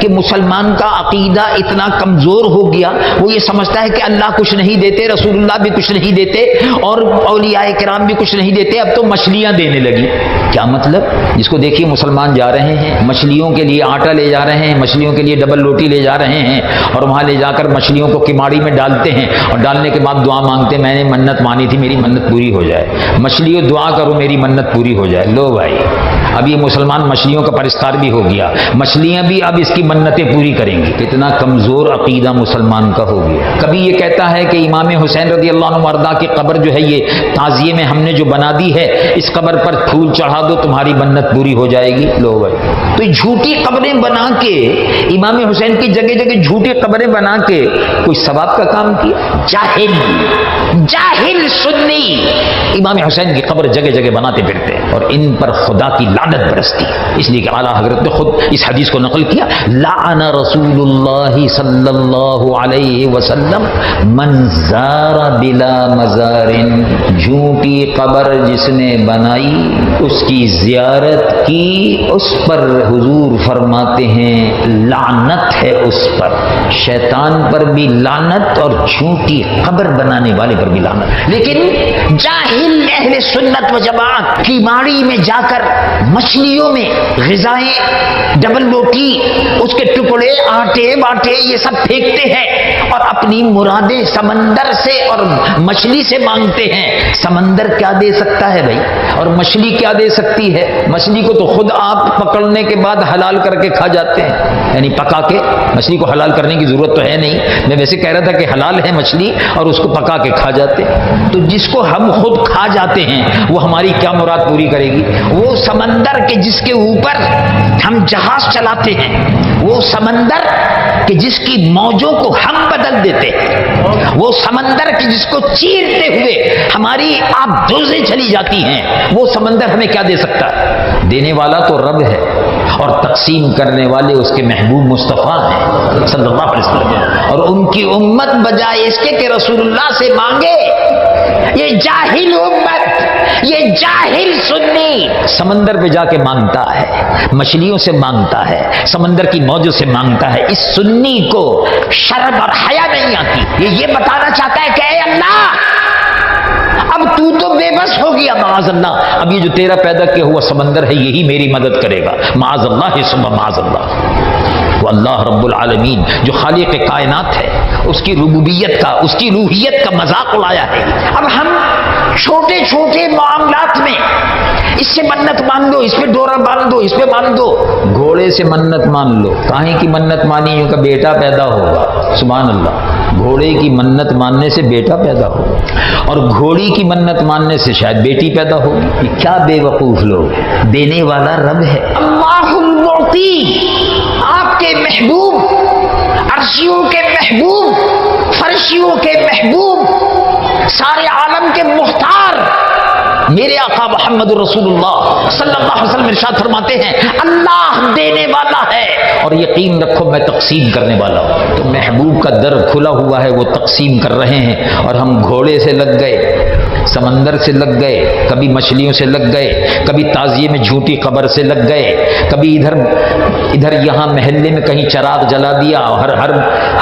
کہ مسلمان کا عقیدہ اتنا کمزور ہو گیا، وہ یہ سمجھتا ہے کہ اللہ کچھ نہیں دیتے، رسول اللہ بھی کچھ نہیں دیتے، اور اولیاء کرام بھی کچھ نہیں دیتے، اب تو مچھلیاں دینے لگی۔ کیا مطلب؟ جس کو دیکھیے مسلمان جا رہے ہیں، مچھلیوں کے لیے آٹا لے جا رہے ہیں، مچھلیوں کے لیے ڈبل روٹی لے جا رہے ہیں، اور وہاں لے جا کر مچھلیوں کو کماڑی میں ڈالتے ہیں، اور ڈالنے کے بعد دعا مانگتے ہیں، میں نے منت مانی تھی میری منت پوری ہو جائے، مچھلیوں دعا کرو میری منت پوری ہو جائے۔ لو بھائی، اب یہ مسلمان مچھلیوں کا پرستار بھی ہو گیا، مچھلیاں بھی اب اس کی منتیں پوری کریں گی۔ کتنا کمزور عقیدہ مسلمان کا ہو گیا۔ کبھی یہ کہتا ہے کہ امام حسین رضی اللہ عنہ وارضا کی قبر جو ہے یہ تعزیے میں ہم نے جو بنا دی ہے، اس قبر پر پھول چڑھا دو تمہاری منت پوری ہو جائے گی۔ لو بھائی، تو جھوٹی قبریں بنا کے امام حسین کی جگہ جگہ جھوٹی قبریں بنا کے کوئی ثواب کا کام کیا؟ جاہل سنی امام حسین کی قبر جگہ جگہ بناتے پھرتے، اور ان پر خدا کی لعنت برستی، اس لیے کہ اعلیٰ حضرت نے خود اس حدیث کو نقل کیا، لعن رسول اللہ صلی اللہ علیہ وسلم من زار بلا مزار، جھوٹی قبر جس نے بنائی اس کی زیارت کی، اس پر حضور فرماتے ہیں لعنت ہے اس پر، شیطان پر بھی لعنت اور جھوٹی قبر بنانے والے پر بھی لعنت۔ لیکن جاہل اہل سنت و جماعت کی ماڑی میں جا کر مچھلیوں میں غذائیں، ڈبل روٹی، اس کے ٹکڑے، آٹے باٹے یہ سب پھینکتے ہیں، اور اپنی مرادیں سمندر سے اور مچھلی سے مانگتے ہیں۔ سمندر کیا دے سکتا ہے بھائی، اور مچھلی کیا دے سکتی ہے؟ مچھلی کو تو خود آپ پکڑنے کے بعد حلال کر کے کھا جاتے ہیں، یعنی پکا کے۔ مچھلی کو حلال کرنے کی ضرورت تو ہے نہیں، میں ویسے کہہ رہا تھا کہ حلال ہے مچھلی اور اس کو پکا کے کھا جاتے ہیں۔ تو جس کو ہم خود کھا جاتے ہیں وہ ہماری کیا مراد پوری کرے گی؟ وہ سمندر کے جس کے اوپر ہم جہاز چلاتے ہیں، وہ سمندر کہ جس کی موجوں کو ہم بدل دیتے ہیں، وہ سمندر کی جس کو چیرتے ہوئے ہماری آبدوزیں چلی جاتی ہیں، وہ سمندر ہمیں کیا دے سکتا ہے؟ دینے والا تو رب ہے، اور تقسیم کرنے والے اس کے محبوب مصطفیٰ ہیں صلی اللہ علیہ وسلم، اور ان کی امت بجائے اس کے کہ رسول اللہ سے مانگے، یہ جاہل امت، یہ جاہل سنی سمندر پہ جا کے مانگتا ہے، مچھلیوں سے مانگتا ہے، سمندر کی موجوں سے مانگتا ہے۔ اس سنی کو شرم اور حیا نہیں آتی، یہ بتانا چاہتا ہے کہ اے اللہ، اب تو بے بس ہو گیا، معاذ اللہ، اب یہ جو تیرا پیدا کیا ہوا سمندر ہے یہی میری مدد کرے گا، معاذ اللہ ثم معاذ اللہ۔ وہ اللہ رب العالمین جو خالق کائنات ہے، اس کی ربوبیت کا، اس کی روحیت کا مذاق اڑایا ہے۔ اب ہم چھوٹے چھوٹے معاملات میں اس سے منت مان دو، اس پہ ڈورا باندھ دو، اس پہ باندھ دو، گھوڑے سے منت مان لو، کاہیں کی منت مانی ان کا بیٹا پیدا ہوگا، سبحان اللہ، گھوڑے کی منت ماننے سے بیٹا پیدا ہوگا، اور گھوڑی کی منت ماننے سے شاید بیٹی پیدا ہوگی۔ یہ کیا بے وقوف لوگ، دینے والا رب ہے، اللہ المعطی، آپ کے محبوب، عرشیوں کے محبوب، فرشیوں کے محبوب، سارے عالم کے مختار، میرے آقا محمد رسول اللہ صلی اللہ علیہ وسلم ارشاد فرماتے ہیں اللہ دینے والا ہے اور یقین رکھو میں تقسیم کرنے والا ہوں۔ تو محبوب کا در کھلا ہوا ہے، وہ تقسیم کر رہے ہیں، اور ہم گھوڑے سے لگ گئے، سمندر سے لگ گئے، کبھی مچھلیوں سے لگ گئے، کبھی تعزیے میں جھوٹی قبر سے لگ گئے، کبھی ادھر یہاں محلے میں کہیں چراغ جلا دیا،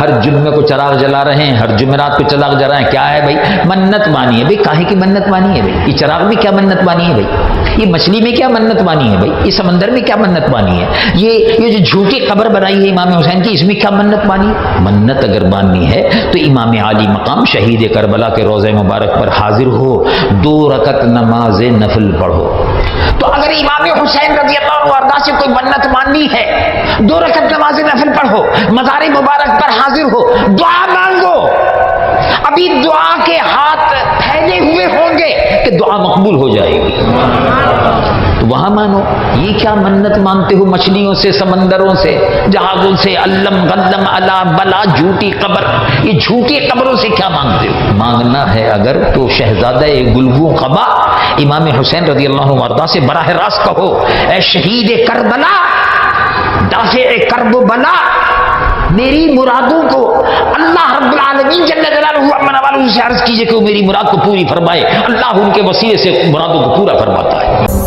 ہر جمعے کو چراغ جلا رہے ہیں، ہر جمعرات کو چراغ جلا رہے ہیں۔ کیا ہے بھائی؟ منت مانی ہے۔ بھائی کاہے کی منت مانی ہے بھائی؟ یہ چراغ میں کیا منت مانی ہے بھائی؟ یہ مچھلی میں کیا منت مانی ہے بھائی؟ یہ سمندر میں کیا منت مانی ہے؟ یہ جو جھوٹی قبر بنائی ہے امام حسین کی، اس میں کیا منت مانی ہے؟ منت اگر ماننی ہے تو امام عالی مقام شہید کربلا کے روضہ مبارک پر حاضر ہو، 2 رکعت نماز نفل پڑھو۔ تو اگر امام حسین رضی اللہ عنہ سے کوئی منت ماننی ہے، 2 رکعت نماز نفل پڑھو، مزار مبارک پر حاضر ہو، دعا مانگو، ابھی دعا کے ہاتھ پھیلے ہوئے ہوں گے کہ دعا مقبول ہو جائے گی، تو وہاں مانو۔ یہ کیا منت مانگتے ہو مچھلیوں سے، سمندروں سے، جہازوں سے، علم غلم علا بلا، جھوٹی قبر، یہ جھوٹی قبروں سے کیا مانگتے ہو؟ مانگنا ہے اگر تو شہزادہ گلگوں قبا امام حسین رضی اللہ عنہ وارضا سے براہ راست کہو، اے شہید کربلا، دافع کرب و بلا، میری مرادوں کو اللہ رب العالمین جل جلالہ امن والوں سے عرض کیجئے کہ وہ میری مراد کو پوری فرمائے۔ اللہ ان کے وسیلے سے مرادوں کو پورا فرماتا ہے۔